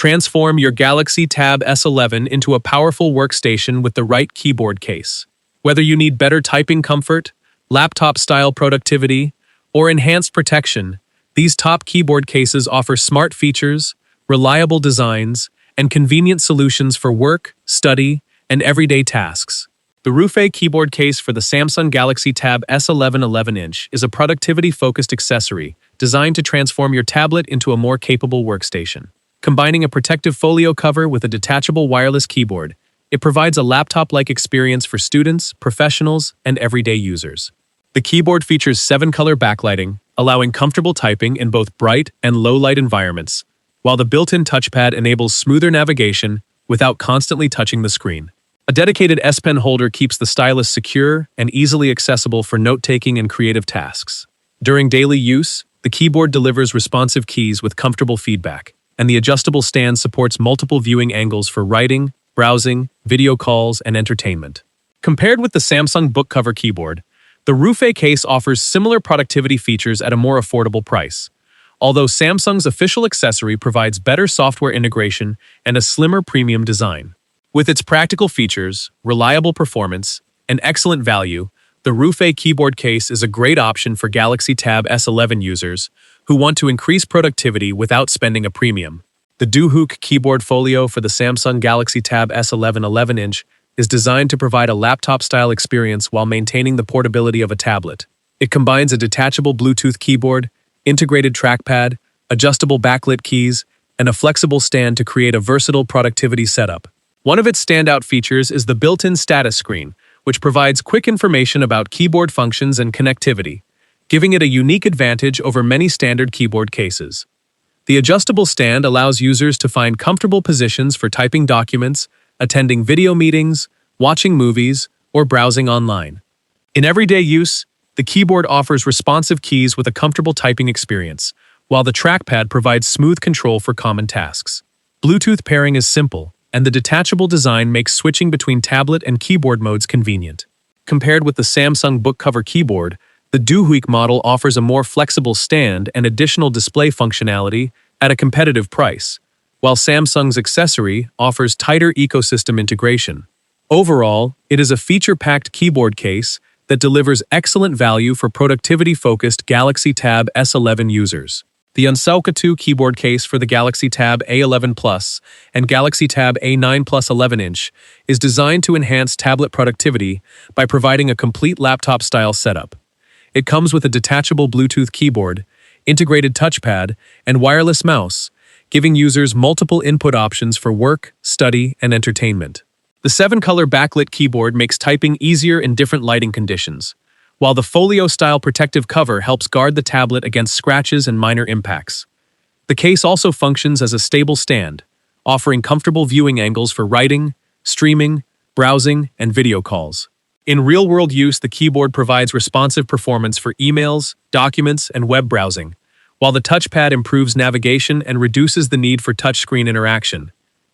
Transform your Galaxy Tab S11 into a powerful workstation with the right keyboard case. Whether you need better typing comfort, laptop-style productivity, or enhanced protection, these top keyboard cases offer smart features, reliable designs, and convenient solutions for work, study, and everyday tasks. The ROOFEI keyboard case for the Samsung Galaxy Tab S11 11-inch is a productivity-focused accessory designed to transform your tablet into a more capable workstation. Combining a protective folio cover with a detachable wireless keyboard, it provides a laptop-like experience for students, professionals, and everyday users. The keyboard features 7-color backlighting, allowing comfortable typing in both bright and low-light environments, while the built-in touchpad enables smoother navigation without constantly touching the screen. A dedicated S Pen holder keeps the stylus secure and easily accessible for note-taking and creative tasks. During daily use, the keyboard delivers responsive keys with comfortable feedback, and the adjustable stand supports multiple viewing angles for writing, browsing, video calls, and entertainment. Compared with the Samsung book cover keyboard, the ROOFEI case offers similar productivity features at a more affordable price, although Samsung's official accessory provides better software integration and a slimmer premium design. With its practical features, reliable performance, and excellent value, the ROOFEI keyboard case is a great option for Galaxy Tab S11 users who want to increase productivity without spending a premium. The Doohoeek keyboard folio for the Samsung Galaxy Tab S11 11-inch is designed to provide a laptop-style experience while maintaining the portability of a tablet. It combines a detachable Bluetooth keyboard, integrated trackpad, adjustable backlit keys, and a flexible stand to create a versatile productivity setup. One of its standout features is the built-in status screen, which provides quick information about keyboard functions and connectivity, giving it a unique advantage over many standard keyboard cases. The adjustable stand allows users to find comfortable positions for typing documents, attending video meetings, watching movies, or browsing online. In everyday use, the keyboard offers responsive keys with a comfortable typing experience, while the trackpad provides smooth control for common tasks. Bluetooth pairing is simple, and the detachable design makes switching between tablet and keyboard modes convenient. Compared with the Samsung book cover keyboard, the Doohoeek model offers a more flexible stand and additional display functionality at a competitive price, while Samsung's accessory offers tighter ecosystem integration. Overall, it is a feature-packed keyboard case that delivers excellent value for productivity-focused Galaxy Tab S11 users. The ANSAWQETU keyboard case for the Galaxy Tab A11 Plus and Galaxy Tab A9 Plus 11-inch is designed to enhance tablet productivity by providing a complete laptop-style setup. It comes with a detachable Bluetooth keyboard, integrated touchpad, and wireless mouse, giving users multiple input options for work, study, and entertainment. The 7-color backlit keyboard makes typing easier in different lighting conditions, while the folio-style protective cover helps guard the tablet against scratches and minor impacts. The case also functions as a stable stand, offering comfortable viewing angles for writing, streaming, browsing, and video calls. In real-world use, the keyboard provides responsive performance for emails, documents, and web browsing, while the touchpad improves navigation and reduces the need for touchscreen interaction.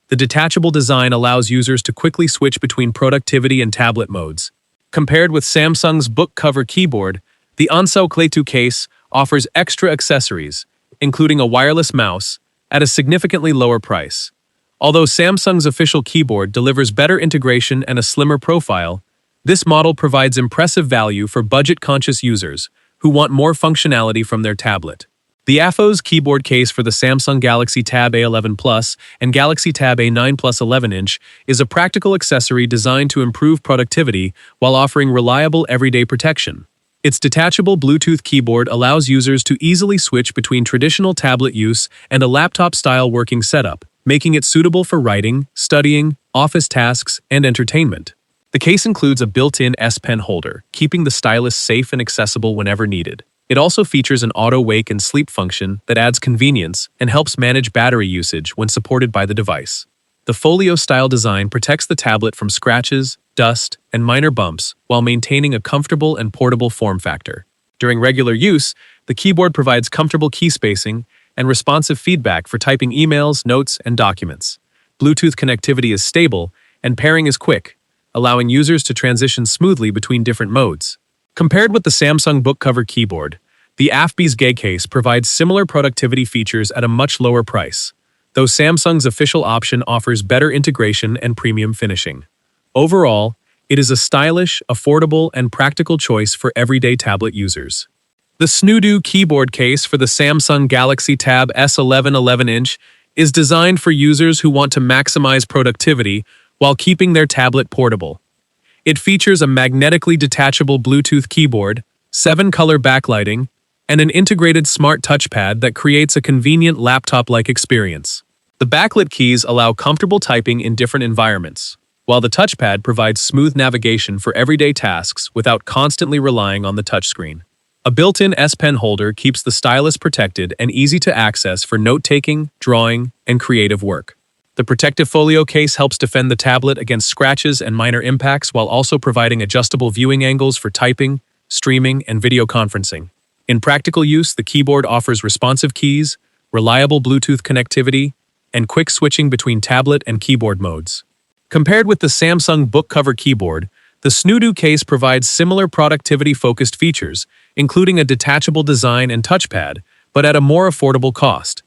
The detachable design allows users to quickly switch between productivity and tablet modes. Compared with Samsung's book cover keyboard, the ANSAWQETU case offers extra accessories, including a wireless mouse, at a significantly lower price. Although Samsung's official keyboard delivers better integration and a slimmer profile, this model provides impressive value for budget-conscious users who want more functionality from their tablet. The APHBZGE keyboard case for the Samsung Galaxy Tab A11 Plus and Galaxy Tab A9 Plus 11-inch is a practical accessory designed to improve productivity while offering reliable everyday protection. Its detachable Bluetooth keyboard allows users to easily switch between traditional tablet use and a laptop-style working setup, making it suitable for writing, studying, office tasks, and entertainment. The case includes a built-in S Pen holder, keeping the stylus safe and accessible whenever needed. It also features an auto-wake and sleep function that adds convenience and helps manage battery usage when supported by the device. The folio-style design protects the tablet from scratches, dust, and minor bumps while maintaining a comfortable and portable form factor. During regular use, the keyboard provides comfortable key spacing and responsive feedback for typing emails, notes, and documents. Bluetooth connectivity is stable, and pairing is quick, allowing users to transition smoothly between different modes. Compared with the Samsung book cover keyboard, the APHBZGE case provides similar productivity features at a much lower price. though Samsung's official option offers better integration and premium finishing. Overall, it is a stylish, affordable, and practical choice for everyday tablet users. The SNOODU keyboard case for the Samsung Galaxy Tab S11 11-inch is designed for users who want to maximize productivity while keeping their tablet portable. It features a magnetically detachable Bluetooth keyboard, 7-color backlighting, and an integrated smart touchpad that creates a convenient laptop-like experience. The backlit keys allow comfortable typing in different environments, while the touchpad provides smooth navigation for everyday tasks without constantly relying on the touchscreen. A built-in S Pen holder keeps the stylus protected and easy to access for note-taking, drawing, and creative work. The protective folio case helps defend the tablet against scratches and minor impacts while also providing adjustable viewing angles for typing, streaming, and video conferencing. In practical use, the keyboard offers responsive keys, reliable Bluetooth connectivity, and quick switching between tablet and keyboard modes. Compared with the Samsung book cover keyboard, the SNOODU case provides similar productivity-focused features, including a detachable design and touchpad, but at a more affordable cost.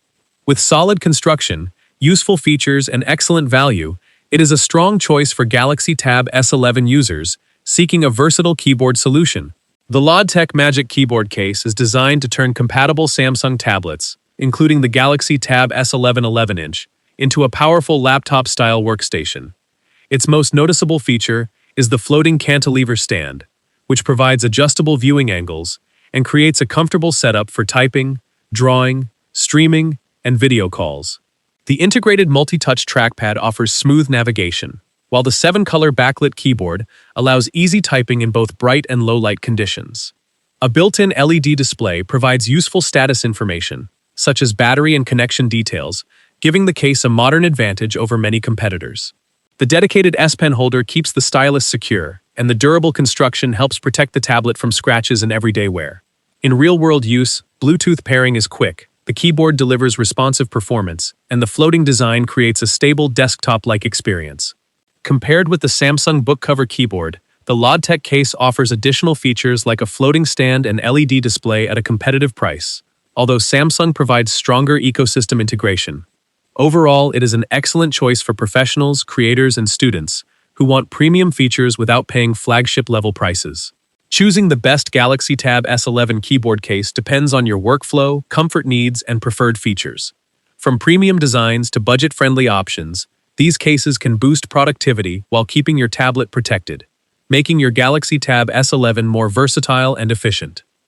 With solid construction, useful features, and excellent value, it is a strong choice for Galaxy Tab S11 users seeking a versatile keyboard solution. The LAUDTEC Magic Keyboard Case is designed to turn compatible Samsung tablets, including the Galaxy Tab S11 11-inch, into a powerful laptop-style workstation. Its most noticeable feature is the floating cantilever stand, which provides adjustable viewing angles and creates a comfortable setup for typing, drawing, streaming, and video calls. The integrated multi-touch trackpad offers smooth navigation, while the 7-color backlit keyboard allows easy typing in both bright and low-light conditions. A built-in LED display provides useful status information, such as battery and connection details, giving the case a modern advantage over many competitors. The dedicated S Pen holder keeps the stylus secure, and the durable construction helps protect the tablet from scratches and everyday wear. In real-world use, Bluetooth pairing is quick, the keyboard delivers responsive performance, and the floating design creates a stable desktop-like experience. Compared with the Samsung book cover keyboard, the LAUDTEC case offers additional features like a floating stand and LED display at a competitive price, although Samsung provides stronger ecosystem integration. Overall, it is an excellent choice for professionals, creators, and students who want premium features without paying flagship-level prices. Choosing the best Galaxy Tab S11 keyboard case depends on your workflow, comfort needs, and preferred features. From premium designs to budget-friendly options, these cases can boost productivity while keeping your tablet protected, making your Galaxy Tab S11 more versatile and efficient.